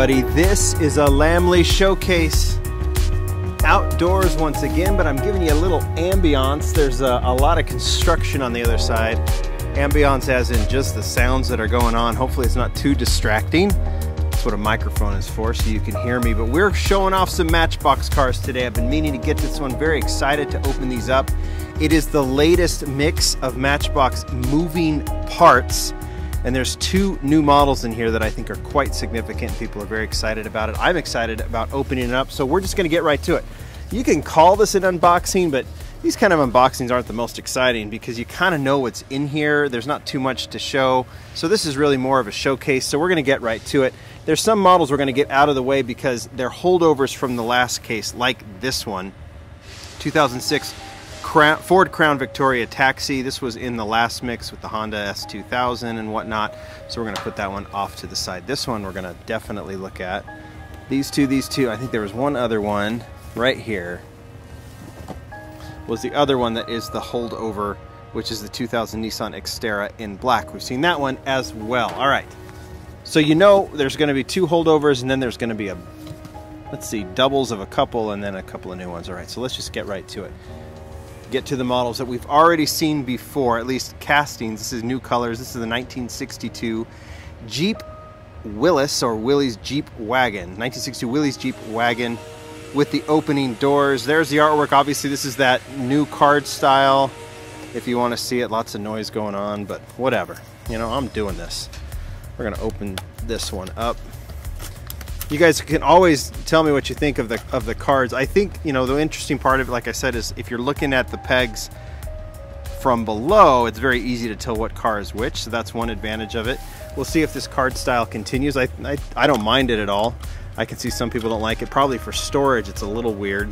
everybody. This is a Lamley showcase. Outdoors once again, but I'm giving you a little ambiance. There's a lot of construction on the other side. Ambiance as in just the sounds that are going on. Hopefully it's not too distracting. That's what a microphone is for, so you can hear me. But we're showing off some Matchbox cars today. I've been meaning to get this one. Very excited to open these up. It is the latest mix of Matchbox Moving Parts. And there's two new models in here that I think are quite significant. People are very excited about it. I'm excited about opening it up, so we're just gonna get right to it. You can call this an unboxing, but these kind of unboxings aren't the most exciting because you kind of know what's in here. There's not too much to show. So this is really more of a showcase, so we're gonna get right to it. There's some models we're gonna get out of the way because they're holdovers from the last case, like this one. 2006 Ford Crown Victoria Taxi. This was in the last mix with the Honda S2000 and whatnot. So we're going to put that one off to the side. This one we're going to definitely look at. These two. I think there was one other one right here. Was the other one that is the holdover, which is the 2000 Nissan Xterra in black. We've seen that one as well. All right. So you know there's going to be two holdovers, and then there's going to be let's see, doubles of a couple, and then a couple of new ones. All right. So let's just get right to it. Get to the models that we've already seen before, at least castings. This is new colors. This is the 1962 Jeep Willys, or Willys Jeep Wagon. 1962 Willys Jeep Wagon with the opening doors. There's the artwork. Obviously, this is that new card style. If you want to see it, lots of noise going on, but whatever. You know, I'm doing this. We're going to open this one up. You guys can always tell me what you think of the cards. I think, you know, the interesting part of it, like I said, is if you're looking at the pegs from below, it's very easy to tell what car is which, so that's one advantage of it. We'll see if this card style continues. I don't mind it at all. I can see some people don't like it. Probably for storage, it's a little weird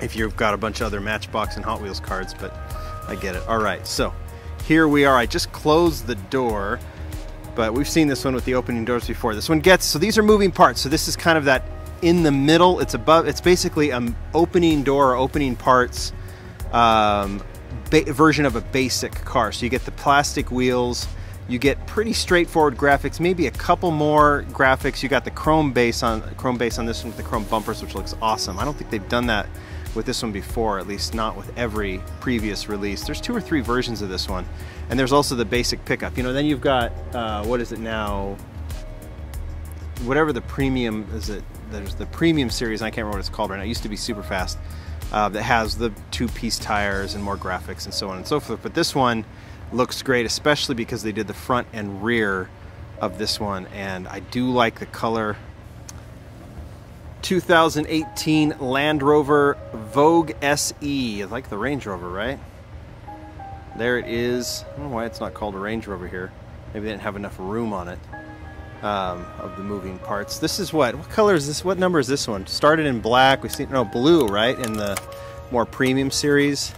if you've got a bunch of other Matchbox and Hot Wheels cards, but I get it. All right, so here we are. I just closed the door. But we've seen this one with the opening doors before. This one gets, so these are moving parts. So this is kind of that in the middle. It's above, it's basically an opening door or opening parts version of a basic car. So you get the plastic wheels, you get pretty straightforward graphics, maybe a couple more graphics. You got the chrome base on this one with the chrome bumpers, which looks awesome. I don't think they've done that with this one before, at least not with every previous release. There's 2 or 3 versions of this one. And there's also the basic pickup. You know, then you've got, what is it now? Whatever the premium, there's the premium series, and I can't remember what it's called right now. It used to be super fast, that has the 2-piece tires and more graphics and so on and so forth. But this one looks great, especially because they did the front and rear of this one. And I do like the color. 2018 Land Rover Vogue SE. I like the Range Rover, right? There it is. I don't know why it's not called a Range Rover here. Maybe they didn't have enough room on it of the moving parts. This is what color is this? What number is this one? Started in black. We've seen, no, blue, right? In the more premium series.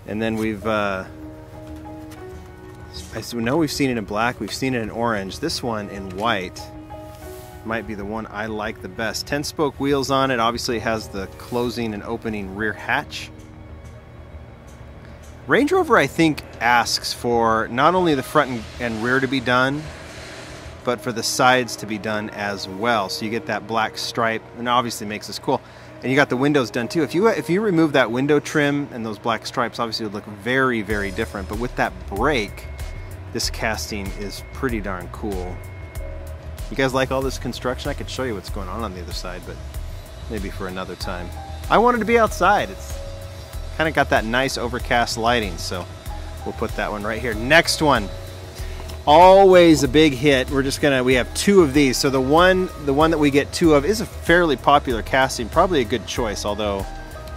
And then we've, I know we've seen it in black. We've seen it in orange. This one in white might be the one I like the best. 10-spoke wheels on it. Obviously it has the closing and opening rear hatch. Range Rover, I think, asks for not only the front and rear to be done, but for the sides to be done as well. So you get that black stripe, and obviously makes this cool. And you got the windows done too. If you remove that window trim and those black stripes, obviously it would look very, very different. But with that brake, this casting is pretty darn cool. You guys like all this construction? I could show you what's going on the other side, but maybe for another time. I wanted to be outside. It's kind of got that nice overcast lighting, so we'll put that one right here. Next one, always a big hit. We have 2 of these. So the one that we get 2 of is a fairly popular casting, probably a good choice, although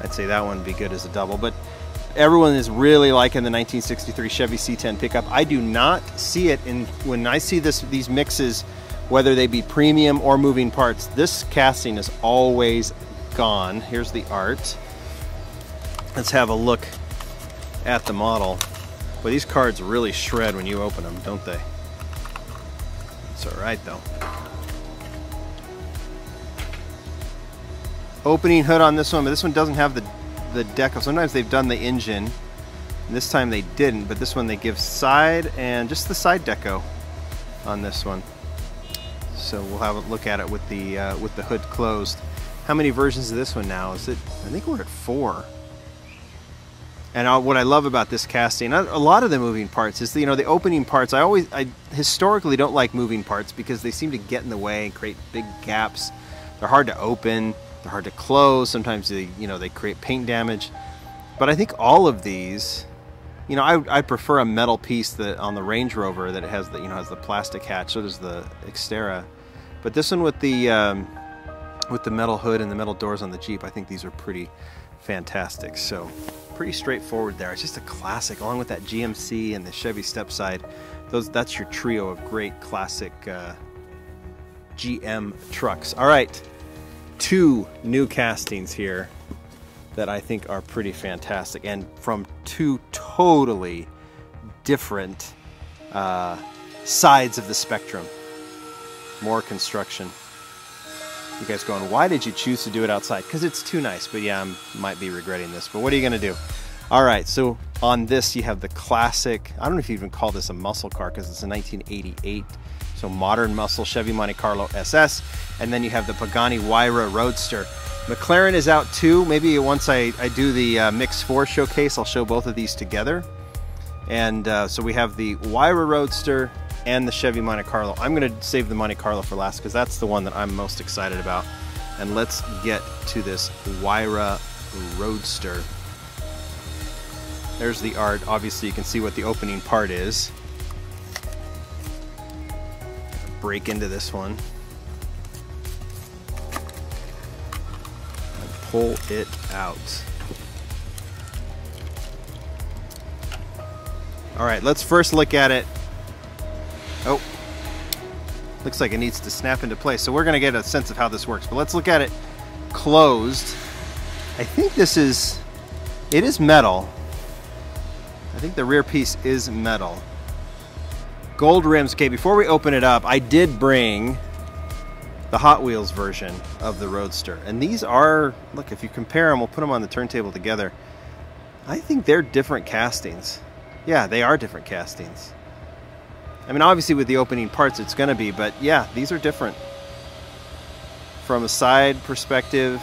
I'd say that one would be good as a double. But everyone is really liking the 1963 Chevy C10 pickup. I do not see it when I see these mixes, whether they be premium or moving parts. This casting is always gone. Here's the art. Let's have a look at the model. Well, these cards really shred when you open them, don't they? It's all right though. Opening hood on this one, but this one doesn't have the decal. Sometimes they've done the engine. This time they didn't, but this one they give side and just the side deco on this one. So we'll have a look at it with the hood closed. How many versions of this one now? Is it? I think we're at 4. And what I love about this casting, a lot of the moving parts, is the, the opening parts. I historically don't like moving parts because they seem to get in the way and create big gaps. They're hard to open. They're hard to close. Sometimes they create paint damage. But I think all of these, I prefer a metal piece on the Range Rover that has has the plastic hatch. So does the Xterra. But this one with the metal hood and the metal doors on the Jeep, I think these are pretty fantastic. So pretty straightforward there. It's just a classic, along with that GMC and the Chevy stepside. That's your trio of great classic GM trucks. All right, 2 new castings here that I think are pretty fantastic, and from 2 totally different sides of the spectrum. More construction. You guys going, why did you choose to do it outside? Because it's too nice. But yeah, I might be regretting this. But what are you going to do? All right, so on this you have the classic, I don't know if you even call this a muscle car because it's a 1988. So modern muscle Chevy Monte Carlo SS. And then you have the Pagani Huayra Roadster. McLaren is out too. Maybe once I do the Mix 4 showcase, I'll show both of these together. And so we have the Huayra Roadster and the Chevy Monte Carlo. I'm going to save the Monte Carlo for last because that's the one that I'm most excited about. And let's get to this Huayra Roadster. There's the art. Obviously you can see what the opening part is. Break into this one. And pull it out. All right, let's first look at it. Oh, looks like it needs to snap into place. So we're going to get a sense of how this works. But let's look at it closed. I think it is metal. I think the rear piece is metal. Gold rims. Okay, before we open it up, I did bring the Hot Wheels version of the Roadster. And these are, look, if you compare them, we'll put them on the turntable together. I think they're different castings. Yeah, they are different castings. I mean, obviously with the opening parts it's going to be, but yeah, these are different. From a side perspective,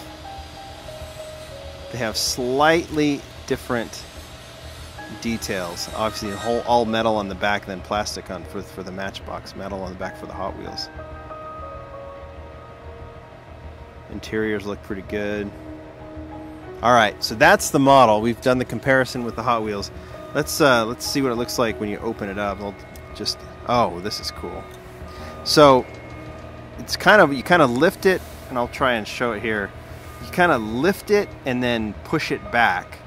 they have slightly different details. Obviously all metal on the back, then plastic for the Matchbox, metal on the back for the Hot Wheels. Interiors look pretty good. All right, so that's the model. We've done the comparison with the Hot Wheels. Let's see what it looks like when you open it up. Oh, this is cool. So it's you kind of lift it, and I'll try and show it here. You kind of lift it and then push it back,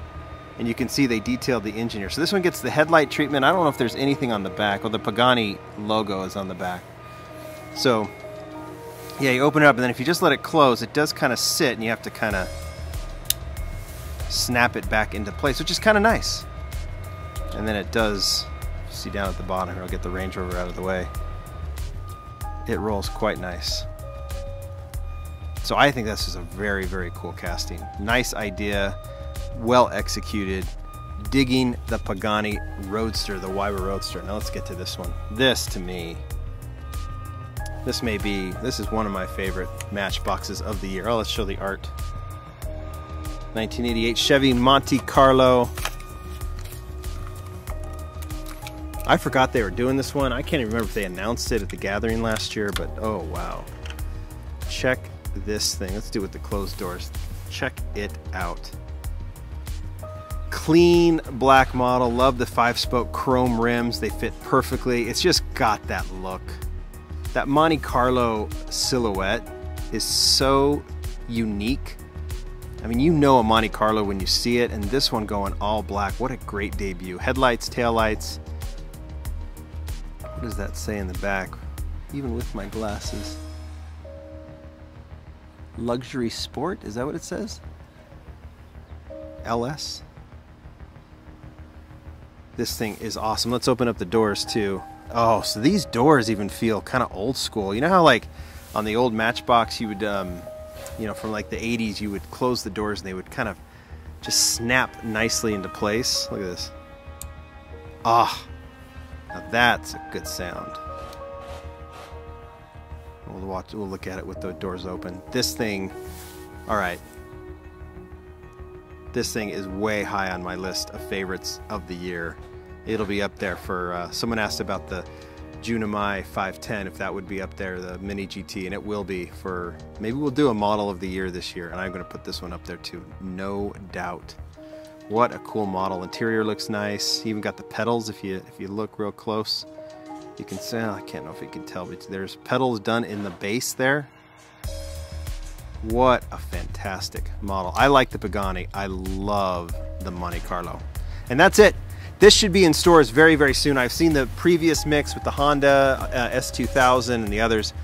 and you can see they detailed the engine here. So this one gets the headlight treatment. I don't know if there's anything on the back. Well, the Pagani logo is on the back. So yeah, you open it up, and then if you just let it close, it does kind of sit, and you have to kind of snap it back into place, which is kind of nice. And then it does, see down at the bottom here, I'll get the Range Rover out of the way. It rolls quite nice. So I think this is a very, very cool casting. Nice idea, well executed. Digging the Pagani Roadster, the Huayra Roadster. Now let's get to this one. This, to me, this is one of my favorite Matchboxes of the year. Oh, let's show the art. 1988 Chevy Monte Carlo. I forgot they were doing this one. I can't even remember if they announced it at the gathering last year, but oh wow. Check this thing. Let's do it with the closed doors. Check it out. Clean black model. Love the 5-spoke chrome rims. They fit perfectly. It's just got that look. That Monte Carlo silhouette is so unique. I mean, you know a Monte Carlo when you see it, and this one going all black. What a great debut. Headlights, taillights. What does that say in the back? Even with my glasses. Luxury Sport, is that what it says? LS? This thing is awesome. Let's open up the doors too. Oh, so these doors even feel kind of old school. You know how like on the old Matchbox you would, you know, from like the 80s, you would close the doors and they would kind of just snap nicely into place. Look at this. Ah. Now that's a good sound. We'll look at it with the doors open. This thing, all right. This thing is way high on my list of favorites of the year. It'll be up there for, someone asked about the Junimai 510, if that would be up there, the Mini GT, and it will be for, maybe we'll do a model of the year this year, and I'm gonna put this one up there too, no doubt. What a cool model. Interior looks nice. Even got the pedals. If you look real close, you can see, I can't know if you can tell, but there's pedals done in the base there. What a fantastic model. I like the Pagani. I love the Monte Carlo. And that's it. This should be in stores very, very soon. I've seen the previous mix with the Honda S2000 and the others.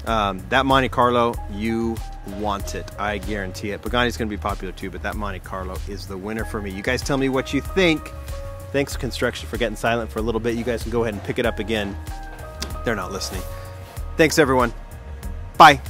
That Monte Carlo, you want it. I guarantee it. Pagani's going to be popular too, but that Monte Carlo is the winner for me. You guys tell me what you think. Thanks, Construction, for getting silent for a little bit. You guys can go ahead and pick it up again. They're not listening. Thanks, everyone. Bye.